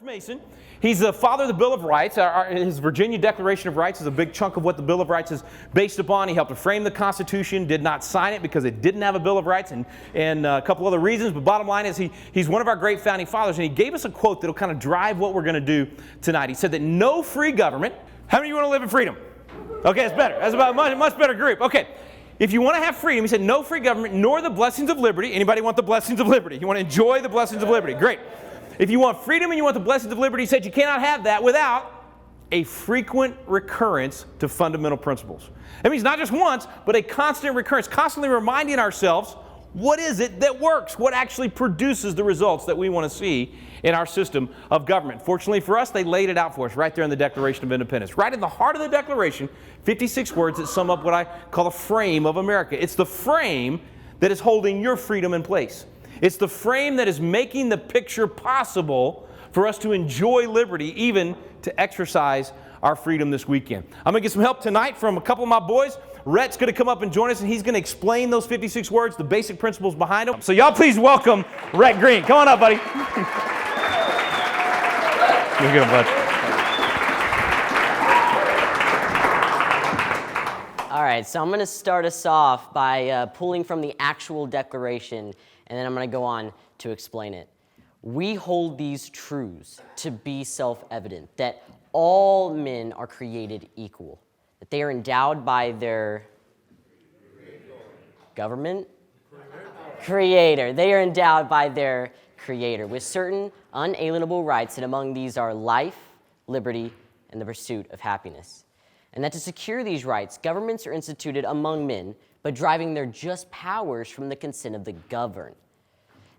Mason. He's the father of the Bill of Rights. His Virginia Declaration of Rights is a big chunk of what the Bill of Rights is based upon. He helped to frame the Constitution, did not sign it because it didn't have a Bill of Rights, and a couple other reasons. But bottom line is he's one of our great founding fathers, and he gave us a quote that will kind of drive what we're going to do tonight. He said that no free government. How many of you want to live in freedom? Okay, that's better. That's about a much better group. Okay. If you want to have freedom, he said, no free government, nor the blessings of liberty. Anybody want the blessings of liberty? You want to enjoy the blessings of liberty? Great. If you want freedom and you want the blessings of liberty, he said you cannot have that without a frequent recurrence to fundamental principles. That means not just once, but a constant recurrence, constantly reminding ourselves, what is it that works? What actually produces the results that we want to see in our system of government? Fortunately for us, they laid it out for us right there in the Declaration of Independence. Right in the heart of the Declaration, 56 words that sum up what I call the frame of America. It's the frame that is holding your freedom in place. It's the frame that is making the picture possible for us to enjoy liberty, even to exercise our freedom this weekend. I'm going to get some help tonight from a couple of my boys. Rhett's going to come up and join us, and he's going to explain those 56 words, the basic principles behind them. So y'all please welcome Rhett Green. Come on up, buddy. You're good, bud. All right, so I'm going to start us off by pulling from the actual Declaration, and then I'm going to go on to explain it. We hold these truths to be self-evident, that all men are created equal, that they are endowed by their government? Creator. They are endowed by their Creator with certain unalienable rights, and among these are life, liberty, and the pursuit of happiness. And that to secure these rights, governments are instituted among men, but driving their just powers from the consent of the governed.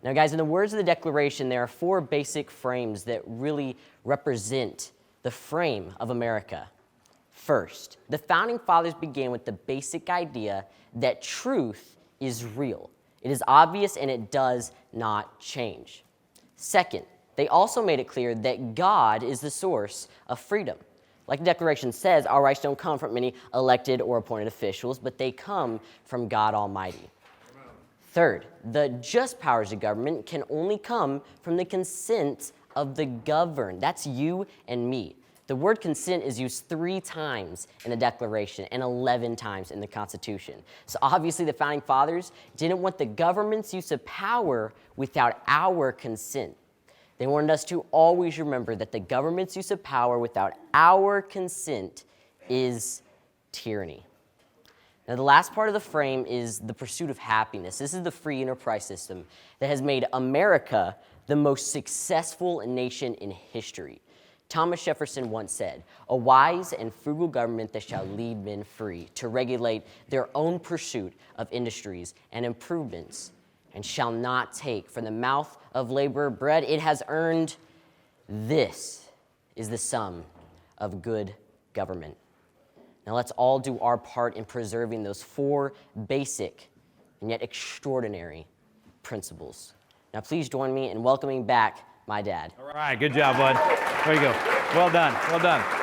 Now, guys, in the words of the Declaration, there are four basic frames that really represent the frame of America. First, the Founding Fathers began with the basic idea that truth is real. It is obvious and it does not change. Second, they also made it clear that God is the source of freedom. Like the Declaration says, our rights don't come from any elected or appointed officials, but they come from God Almighty. Third, the just powers of government can only come from the consent of the governed. That's you and me. The word consent is used 3 times in the Declaration and 11 times in the Constitution. So obviously the Founding Fathers didn't want the government's use of power without our consent. They wanted us to always remember that the government's use of power without our consent is tyranny. Now, the last part of the frame is the pursuit of happiness. This is the free enterprise system that has made America the most successful nation in history. Thomas Jefferson once said, "A wise and frugal government that shall lead men free to regulate their own pursuit of industries and improvements, and shall not take from the mouth of labor bread it has earned. This is the sum of good government." Now let's all do our part in preserving those 4 basic and yet extraordinary principles. Now please join me in welcoming back my dad. All right, good job, bud. There you go. Well done, well done.